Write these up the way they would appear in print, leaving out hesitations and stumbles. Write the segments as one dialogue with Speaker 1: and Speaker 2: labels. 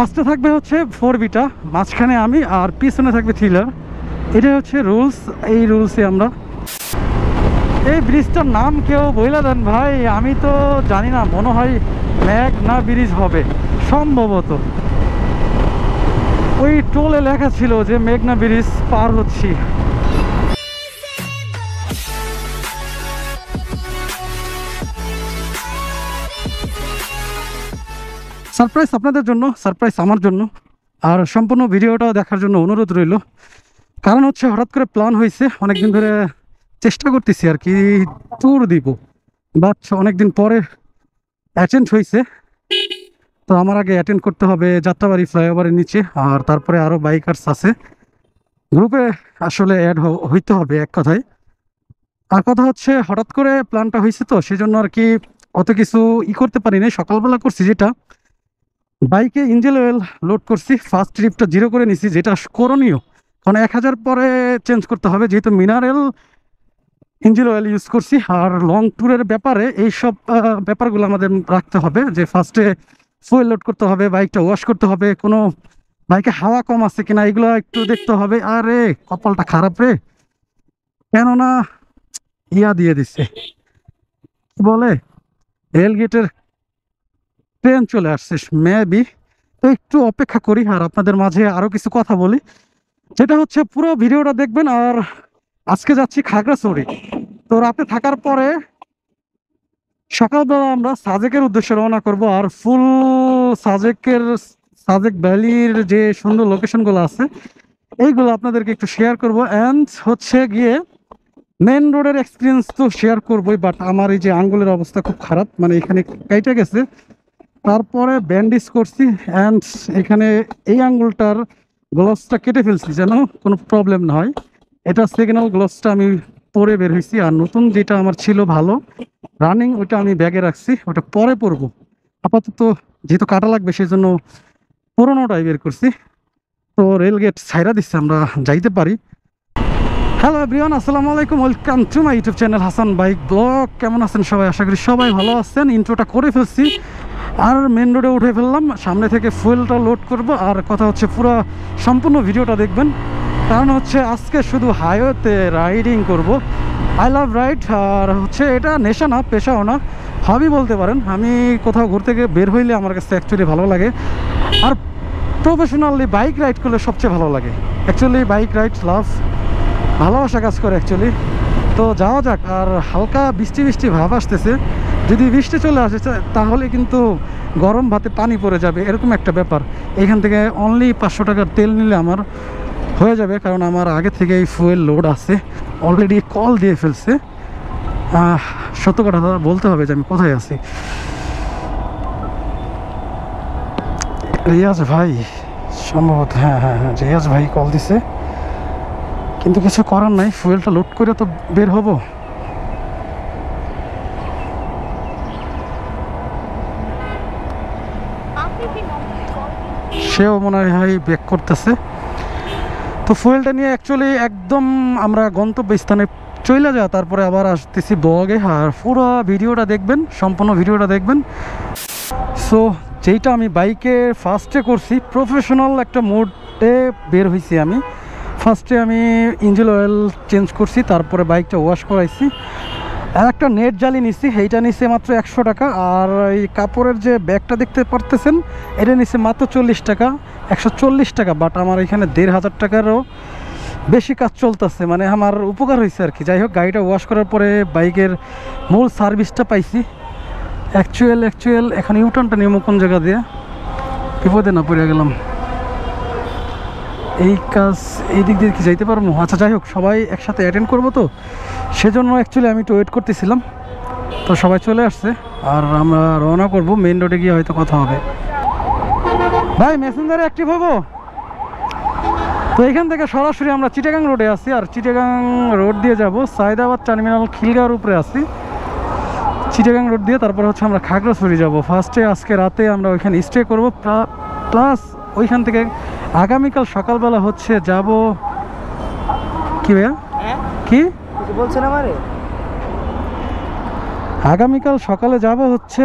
Speaker 1: ফার্স্টে থাকবে হচ্ছে 4বিটা, মাঝখানে আমি, আর পিছনে থাকবে থ্রিলার। এটাই হচ্ছে রুলস। এই রুলসে আমরা। এই ব্রিজটার নাম কেউ বইলা দেন ভাই, আমি তো জানি না, মনে হয় মেঘনা ব্রিজ হবে সম্ভবত। ওই টোলে লেখা ছিল যে মেঘনা ব্রিজ পার হচ্ছি। সারপ্রাইজ আপনাদের জন্য, সারপ্রাইজ আমার জন্য, আর সম্পূর্ণ ভিডিওটা দেখার জন্য অনুরোধ রইল। কারণ হচ্ছে হঠাৎ করে প্ল্যান হয়েছে, অনেকদিন ধরে চেষ্টা করতেছি আর কি ট্যুর দিব, বাট অনেকদিন পরে অ্যাটেন্ড হয়েছে। তো আমার আগে অ্যাটেন্ড করতে হবে যাত্রাবাড়ি ফ্লাইওভারের নিচে, আর তারপরে আরও বাইকার্স আছে গ্রুপে, আসলে অ্যাড হইতে হবে এক কথায়। আর কথা হচ্ছে হঠাৎ করে প্ল্যানটা হয়েছে, তো সেজন্য আর কি অত কিছু করতে পারি নাই। সকালবেলা করছি যেটা, বাইকে ইঞ্জিন অয়েল লোড করছি, ফার্স্ট ট্রিপটা 0 করে নিছি, যেটা করণীয়। কারণ 1000 পরে চেঞ্জ করতে হবে, যেহেতু মিনারেল ইঞ্জিন অয়েল ইউজ করছি। আর লং ট্যুরের ব্যাপারে এইসব ব্যাপারগুলো আমাদের রাখতে হবে, যে ফার্স্টে ফুয়েল লোড করতে হবে, বাইকটা ওয়াশ করতে হবে, কোনো বাইকে হাওয়া কম আছে কিনা এগুলো একটু দেখতে হবে। আরে কপালটা খারাপ রে, কেননা দিয়ে দিচ্ছে কি বলে, রেলগেটের ট্রেন চলে আসছে মেবি। তো একটু অপেক্ষা করি, আর আপনাদের মাঝে আরও কিছু কথা বলি, যেটা হচ্ছে পুরো ভিডিওটা দেখবেন। আর আজকে যাচ্ছি খাগড়াছড়ি। তো রাতে থাকার পরে সকালবেলা আমরা সাজেকের উদ্দেশ্যে রওনা করব। আর ফুল সাজেক ভ্যালির যে সুন্দর লোকেশনগুলো আছে এইগুলো আপনাদেরকে একটু শেয়ার করব। অ্যান্ড হচ্ছে গিয়ে মেন রোডের এক্সপিরিয়েন্স তো শেয়ার করবোই, বাট আমার এই যে আঙ্গুলের অবস্থা খুব খারাপ, মানে এখানে কেটে গেছে, তারপরে ব্যান্ডেজ করছি। অ্যান্ড এখানে এই আঙ্গুলটার গ্লোভসটা কেটে ফেলছি যেন কোনো প্রবলেম না হয়। এটা সিগন্যাল গ্লোভসটা আমি পরে বের হয়েছি। আর নতুন যেটা আমার ছিল ভালো রানিং, ওইটা আমি ব্যাগে রাখছি, ওটা পরে পরবো। আপাতত যেহেতু কাটা লাগবে সেই জন্য পুরোনোটাই বের করছি। তো রেলগেট ছাইরা দিচ্ছে, আমরা যাইতে পারি। হ্যালো এভরিওয়ান, আসসালামু আলাইকুম, welcome to my YouTube channel Hasan bike blog. কেমন আছেন সবাই? আশা করি সবাই ভালো আছেন। ইন্ট্রোটা করে ফেলছি আর মেন রোডে উঠে ফেললাম, সামনে থেকে ফুয়েলটা লোড করব। আর কথা হচ্ছে পুরো সম্পূর্ণ ভিডিওটা দেখবেন, কারণ হচ্ছে আজকে শুধু হাইওয়েতে রাইডিং করব। I love ride. আর হচ্ছে এটা নেশা না, পেশাও না, হবি বলতে পারেন। আমি কোথাও ঘুরতে গিয়ে বের হইলে আমার কাছে অ্যাকচুয়ালি ভালো লাগে। আর প্রফেশনালি বাইক রাইড করলে সবচেয়ে ভালো লাগে। অ্যাকচুয়ালি বাইক রাইড লাভ, ভালোবাসা কাজ করে অ্যাকচুয়ালি। তো যাওয়া যাক। আর হালকা বৃষ্টি বৃষ্টি ভাব আসতেছে, যদি বৃষ্টি চলে আসে তাহলে কিন্তু গরম ভাতে পানি পড়ে যাবে, এরকম একটা ব্যাপার। এখান থেকে অনলি 500 টাকার তেল নিলে আমার হয়ে যাবে, কারণ আমার আগে থেকেই ফুয়েল লোড আছে, অলরেডি কল দিয়ে ফেলছে। সত্য কথা বলতে হবে যে আমি কোথায় আছি। রিয়াজ ভাই সম্ভবত, হ্যাঁ হ্যাঁ হ্যাঁ, রিয়াজ ভাই কল দিছে, কিন্তু কিছু করার নাই, ফুয়েলটা লোড করে তো বের হব। সেও মনে হয় ব্যাক করতেছে। তো ফুয়েলটা নিয়ে অ্যাকচুয়ালি একদম আমরা গন্তব্যস্থানে চলে যাওয়া, তারপরে আবার আসতেছি ব্লগে। আর পুরো ভিডিওটা দেখবেন, সম্পূর্ণ ভিডিওটা দেখবেন। সো যেইটা আমি বাইকে ফার্স্টে করছি, প্রফেশনাল একটা মোডে বের হয়েছি আমি। ফার্স্টে আমি ইঞ্জিন অয়েল চেঞ্জ করছি, তারপরে বাইকটা ওয়াশ করাইছি, আর একটা নেট জালি নিচ্ছি, এইটা নিচ্ছে মাত্র 100 টাকা। আর এই কাপড়ের যে ব্যাগটা দেখতে পারতেছেন এটা নিচ্ছে মাত্র 40 টাকা, 140 টাকা। বাট আমার এখানে 1500 টাকারও বেশি কাজ চলতেছে, মানে আমার উপকার হয়েছে আর কি। যাই হোক, গাড়িটা ওয়াশ করার পরে বাইকের মূল সার্ভিসটা পাইছি। অ্যাকচুয়াল এখন ইউটার্নটা নিয়ম কোন জায়গা দিয়ে, বিপদে না পড়ে গেলাম। এই কাজ এই দিক দিয়ে কি যাইতে পারবো? আচ্ছা যাই হোক, সবাই একসাথে অ্যাটেন্ড করবো, তো সেজন্য অ্যাকচুয়ালি আমি একটু ওয়েট করতেছিলাম। তো সবাই চলে আসছে আর আমরা রওনা করবো। মেন রোডে গিয়ে হয়তো কথা হবে। ভাই মেসেঞ্জারে অ্যাক্টিভ হবো? তো এখান থেকে সরাসরি আমরা চিটাগাং রোডে আছি, আর চিটাগাং রোড দিয়ে যাব সায়দাবাদ টার্মিনাল, খিলগাঁওর উপরে আছি। চিটাগাং রোড দিয়ে তারপর হচ্ছে আমরা খাগড়াছড়ি যাব। ফার্স্টে আজকে রাতে আমরা ওইখানে স্টে করব, প্লাস ওইখান থেকে আগামীকাল সকালবেলা হচ্ছে যাব। কি ভাইয়া কি বলছেন আমারে? আগামীকাল সকালে যাব হচ্ছে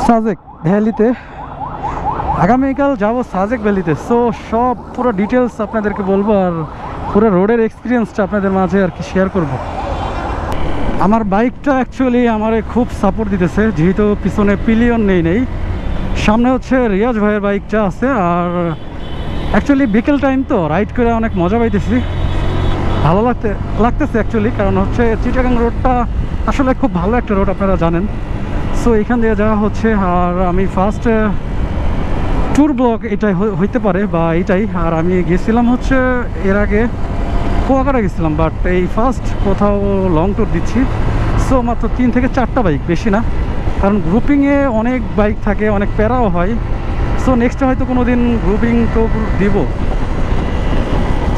Speaker 1: সাজেক ভ্যালিতে। আগামীকাল যাব সাজেক ভ্যালিতে। সো সব পুরো ডিটেলস আপনাদেরকে বলবো, আর পুরো রোডের এক্সপিরিয়েন্সটা আপনাদের মাঝে আর কি শেয়ার করব। আমার বাইকটা অ্যাকচুয়ালি আমারে খুব সাপোর্ট দিতেছে, যেহেতু পিছনে পিলিয়ন নেই, সামনে হচ্ছে রিয়াজ ভাইয়ের বাইকটা আছে। আর অ্যাকচুয়ালি বিকেল টাইম তো রাইড করে অনেক মজা পাইতেছি, ভালো লাগতেছে অ্যাকচুয়ালি। কারণ হচ্ছে চিটাগাং রোডটা আসলে খুব ভালো একটা রোড, আপনারা জানেন। সো এখান দিয়ে যাওয়া হচ্ছে। আর আমি ফার্স্ট ট্যুর ব্লগ এটাই হইতে পারে বা এইটাই। আর আমি গেছিলাম হচ্ছে এর আগে কুয়াকাটা গেছিলাম, বাট এই ফার্স্ট কোথাও লং ট্যুর দিচ্ছি। সো মাত্র 3 থেকে 4টা বাইক, বেশি না, কারণ গ্রুপিংয়ে অনেক বাইক থাকে, অনেক প্যারাও হয়। সো নেক্সটে হয়তো কোনো দিন গ্রুপিং ট্যুর দিব।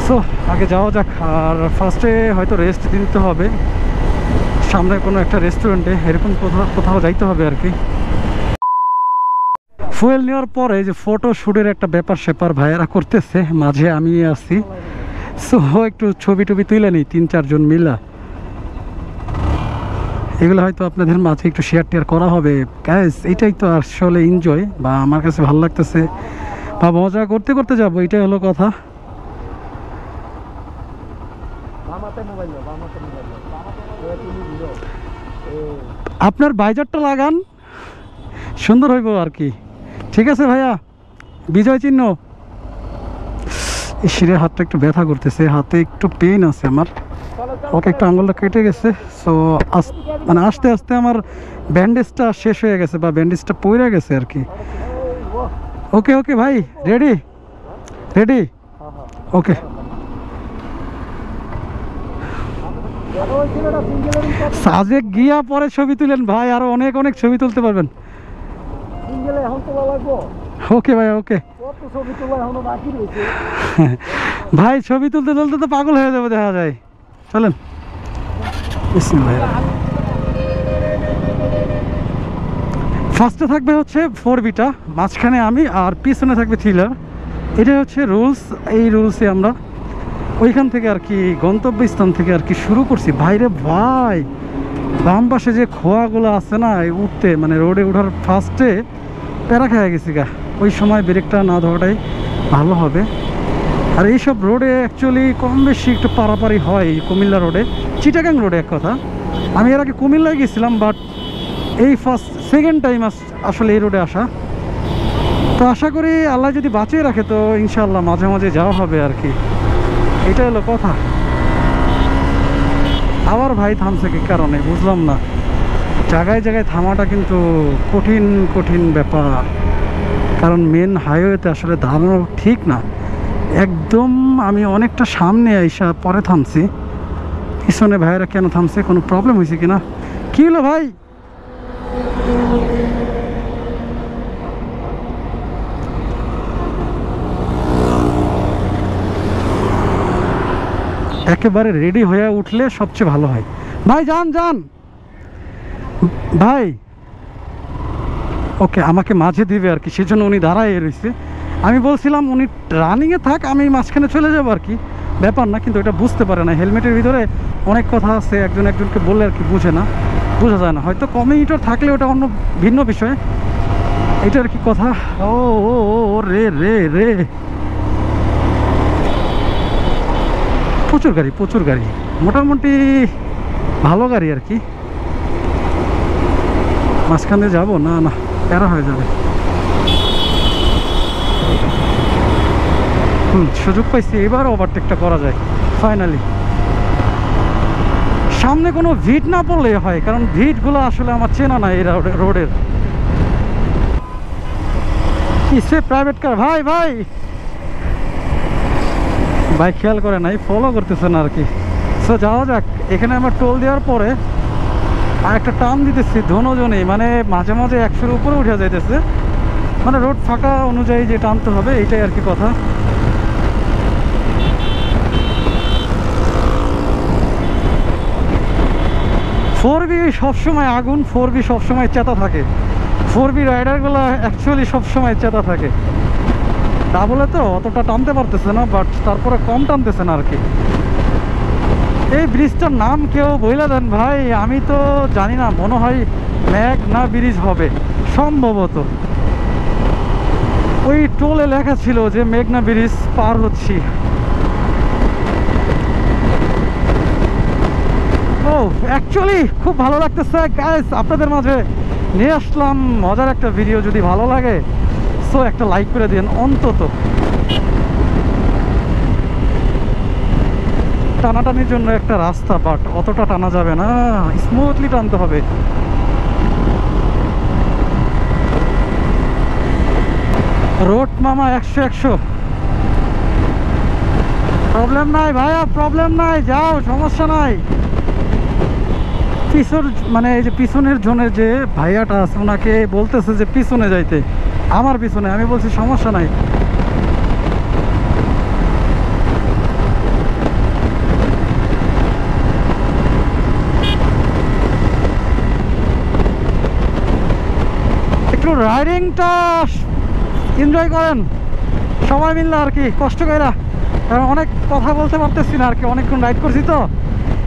Speaker 1: সো আগে যাওয়া যাক। আর ফার্স্টে হয়তো রেস্ট দিতে হবে, সামনে কোনো একটা রেস্টুরেন্টে এরকম কোথাও যাইতে হবে আর কি। ফুয়েল নেওয়ার পরে যে ফটো শ্যুটের একটা ব্যাপার স্যাপার ভাইয়েরা করতেছে, মাঝে আমি আছি। সো একটু ছবি টবি তুলে নিই 3-4 জন মিলা। এগুলো হয়তো আপনাদের মাঝে একটু শেয়ার টেয়ার করা হবে। গ্যাস এটাই তো আসলে এনজয়, বা আমার কাছে ভালো লাগতেছে, বা মজা করতে করতে যাবো, এটাই হলো কথা। আপনার বাইজারটা লাগান, সুন্দর হইব আর কি। ঠিক আছে ভাইয়া, বিজয় চিহ্ন। এই শিরের হাতটা একটু ব্যথা করতেছে, হাতে একটু পেইন আছে আমার, ওকে একটু আঙুলটা কেটে গেছে। সো মানে আস্তে আস্তে আমার ব্যান্ডেজটা শেষ হয়ে গেছে, বা ব্যান্ডেজটা পড়ে গেছে আর কি। ওকে ওকে ভাই, রেডি রেডি, ওকে। সাজেক গিয়া পরে ছবি তুলেন ভাই, আরো অনেক অনেক ছবি তুলতে পারবেন। ওকে ভাই, ওকে ভাই, ছবি তুলতে তুলতে তো পাগল হয়ে যাবে, দেখা যায়। চলেন। ফার্স্টে থাকবে হচ্ছে 4বিটা, মাঝখানে আমি, আর পিছনে থাকবে থ্রিলার। এটাই হচ্ছে রুলস। এই রুলসে আমরা ওইখান থেকে আর কি গন্তব্যস্থান থেকে আর কি শুরু করছি। ভাইরে ভাই, বাম পাশে যে খোয়াগুলো আছে না উঠতে, মানে রোডে ওঠার ফার্স্টে প্যারা খেয়ে গেছি গা। ওই সময় ব্রেকটা না ধরাটাই ভালো হবে। আর এইসব রোডে অ্যাকচুয়ালি কম বেশি একটু পারাপারি হয়, কুমিল্লা রোডে, চিটাগাং রোডে এক কথা। আমি এর আগে কুমিল্লায় গেছিলাম, বাট এই সেকেন্ড টাইম আসলে এই রোডে আসা। তো আশা করি আল্লাহ যদি বাঁচিয়ে রাখে তো ইনশাআল্লাহ মাঝে মাঝে যাওয়া হবে আর কি, এটা হলো কথা। আবার ভাই থামছে কি কারণে বুঝলাম না। জায়গায় জায়গায় থামাটা কিন্তু কঠিন কঠিন ব্যাপার, কারণ মেন হাইওয়েতে আসলে দাঁড়ানো ঠিক না একদম। আমি অনেকটা সামনে আইসা পরে থামছি, পিছনে ভাইয়েরা কেন থামছে, কোনো প্রবলেম হয়েছে কিনা, কি হলো ভাই? একেবারে রেডি হয়ে উঠলে সবচেয়ে ভালো হয়। ভাই যান যান ভাই, ওকে আমাকে মাঝে দিবে আর কি, সেজন্য উনি দাঁড়ায় রয়েছে। আমি বলছিলাম উনি রানিংয়ে থাক, আমি মাঝখানে চলে যাবো আর কি, ব্যাপার না। কিন্তু এটা বুঝতে পারে না, হেলমেটের ভিতরে অনেক কথা আছে, একজন একজনকে বললে আর কি বোঝা যায় না। হয়তো কমিউনিটর থাকলে ওটা অন্য ভিন্ন বিষয়, এটা আর কি কথা। ও ও ও রে রে রে, প্রচুর গাড়ি, মোটামুটি ভালো গাড়ি আর কি। মাঝখানে যাবো না, না প্যারা হয়ে যাবে। সুযোগ পাইছি, এবার ওভারটেকটা করা যায় ফাইনালি। সামনে কোনো ভিড় না পড়লে হয়, কারণ ভিড়গুলো আসলে আমার চেনা নাই এই রোডের। কি সে প্রাইভেট কার, ভাই ভাই ভাই খেয়াল করে নাই, ফলো করতেছে না আর কি। সো যাওয়া যাক। এখানে আমার টোল দেওয়ার পরে আর একটা টার্ন দিতেছি ধনজনেই, মানে মাঝে মাঝে 100-এর উপরে উঠে যাইতেছে, মানে রোড ফাঁকা অনুযায়ী যে টানতে হবে, এইটাই আর কি কথা। ফোরবি সবসময় আগুন, ফোরবি সবসময় চেতা থাকে, ফোরবি রাইডারগুলো অ্যাকচুয়ালি সবসময় চেতা থাকে। ডাবলে তো অতটা টানতে পারতেছে না, বাট তারপরে কম টানতেছে না আর কি। এই ব্রিজটার নাম কেউ বইলা দেন ভাই, আমি তো জানি না, মনে হয় মেঘনা ব্রিজ হবে সম্ভবত। ওই ওই টোলে লেখা ছিল যে মেঘনা ব্রিজ পার হচ্ছি। ও অ্যাকচুয়ালি খুব ভালো লাগতেছে গাইস, আপনাদের মাঝে নিয়ে আসলাম মজার একটা ভিডিও। যদি ভালো লাগে সো একটা লাইক করে দিন অন্তত। টানাটানির জন্য একটা রাস্তা, বাট অতটা টানা যাবে না, স্মুথলি টানতে হবে। রোড মামা 100 প্রবলেম নাই ভাইয়া, প্রবলেম নাই, যাও, সমস্যা নাই। পিছন মানে এই যে পিছনের জনের যে ভাইয়াটা আছে ওনাকে বলতেছে যে পিছনে যাইতে, আমার পিছনে। আমি বলছি সমস্যা নাই। একটু রাইডিংটা এনজয় করেন সবাই মিললে আর কি, কষ্ট করে। কারণ অনেক কথা বলতে পারতেছি না আর কি, অনেকক্ষণ রাইড করছি তো,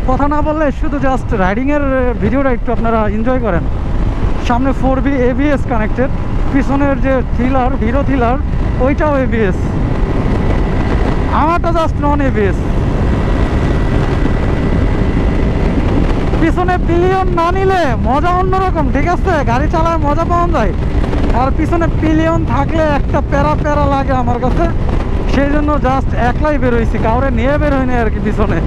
Speaker 1: কথা না বললে শুধু জাস্ট রাইডিংয়ের ভিডিওটা একটু আপনারা এনজয় করেন। সামনে 4B ABS কানেক্টেড, পিছনের যে থ্রিলার, হিরো থ্রিলার, ওইটাও ABS, আমারটা জাস্ট নন ABS। পিছনে পিলিয়ন না নিলে মজা অন্যরকম, ঠিক আছে? গাড়ি চালায় মজা পাওয়া যায়, আর পিছনে পিলিয়ন থাকলে একটা প্যারা প্যারা লাগে আমার কাছে। সেই জন্য জাস্ট একলাই বেরোইছি, কাউরে নিয়ে বেরোয়নি আর কি পিছনে।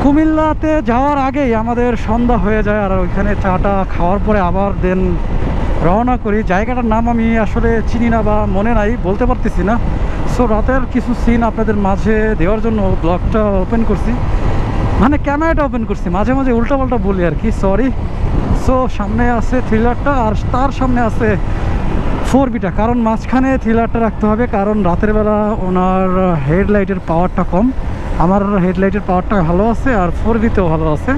Speaker 1: কুমিল্লাতে যাওয়ার আগেই আমাদের সন্ধ্যা হয়ে যায়, আর ওইখানে চাটা খাওয়ার পরে আবার দেন রওনা করি। জায়গাটার নাম আমি আসলে চিনি না বা মনে নাই, বলতে পারতেছি না। সো রাতের কিছু সিন আপনাদের মাঝে দেওয়ার জন্য ব্লগটা ওপেন করছি, মানে ক্যামেরাটা ওপেন করছি। মাঝে মাঝে উল্টাপাল্টা বলি আর কি, সরি। সো সামনে আছে থ্রিলারটা, আর তার সামনে আছে 4Bটা। কারণ মাঝখানে থ্রিলারটা রাখতে হবে, কারণ রাতের বেলা ওনার হেডলাইটের পাওয়ারটা কম, আমার হেডলাইটের পাওয়ারটা ভালো আছে, আর 4Bতেও ভালো আছে।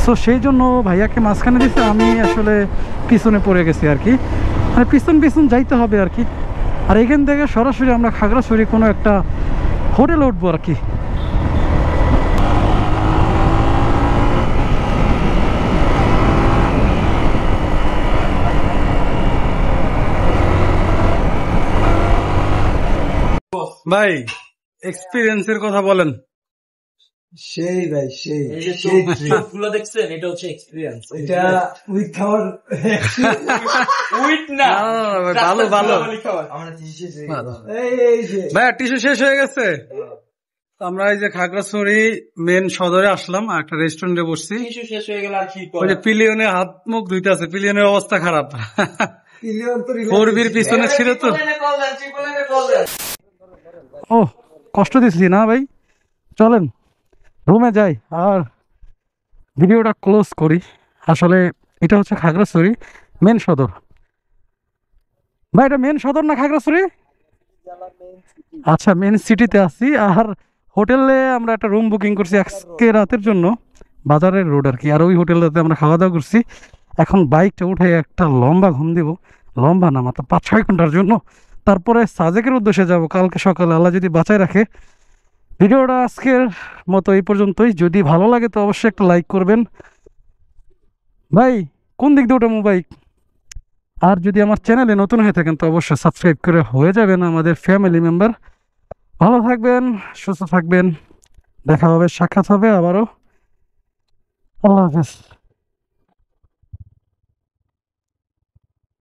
Speaker 1: সো সেই জন্য ভাইয়াকে মাঝখানে দিতে, আমি আসলে পিছনে পড়ে গেছি আর কি, মানে পিছন পিছন যাইতে হবে আর কি। আর এখান থেকে সরাসরি আমরা খাগড়াছড়ি কোনো একটা হোটেলে উঠবো আর কি। ভাই এক্সপিরিয়েন্সের কথা বলেন।
Speaker 2: সেই ভাই সেই
Speaker 3: এই যে
Speaker 2: সেই
Speaker 3: চোখগুলো দেখছেন, এটা হচ্ছে এক্সপিরিয়েন্স।
Speaker 2: এটা উইথ খাওয়ার
Speaker 3: উইট না,
Speaker 1: ভালো ভালো।
Speaker 2: আমরা টিসু শেষ
Speaker 1: ভালো।
Speaker 2: এই যে
Speaker 1: ভাই টিস্যু শেষ হয়ে গেছে। আমরা এই যে খাগড়াছড়ি মেন সদরে আসলাম, আর একটা রেস্টুরেন্টে বসছি।
Speaker 3: টিস্যু শেষ হয়ে গেলে আর কি
Speaker 1: ওই যে পিলিয়নে হাত মুখ ধুইতে আছে, পিলিয়নের অবস্থা খারাপ।
Speaker 2: পিলিয়ন তো
Speaker 1: 4Bর পিছনে ছিল তো। ও কষ্ট দিচ্ছি না ভাই, চলেন রুমে যাই আর ভিডিওটা ক্লোজ করি। আসলে এটা হচ্ছে খাগড়াছড়ি মেন সদর। ভাই এটা মেন সদর না খাগড়াছড়ি? আচ্ছা মেন সিটিতে আছি, আর হোটেলে আমরা একটা রুম বুকিং করছি আজকে রাতের জন্য, বাজারের রোড আর কি। আর ওই হোটেলটাতে আমরা খাওয়া দাওয়া করছি। এখন বাইকটা উঠে একটা লম্বা ঘুম দিব, লম্বা না মাত্র 5-6 ঘন্টার জন্য। তারপরে সাজেকের উদ্দেশ্যে যাব কালকে সকালে, আল্লাহ যদি বাঁচায় রাখে। ভিডিওটা আজকের মতো এই পর্যন্তই। যদি ভালো লাগে তো অবশ্যই একটা লাইক করবেন। ভাই কোন দিক দিয়ে ওঠামো বাইক? আর যদি আমার চ্যানেলে নতুন হয়ে থাকেন তো অবশ্যই সাবস্ক্রাইব করে হয়ে যাবেন আমাদের ফ্যামিলি মেম্বার। ভালো থাকবেন, সুস্থ থাকবেন, দেখা হবে, সাক্ষাৎ হবে আবারও। আল্লাহ হাফেজ।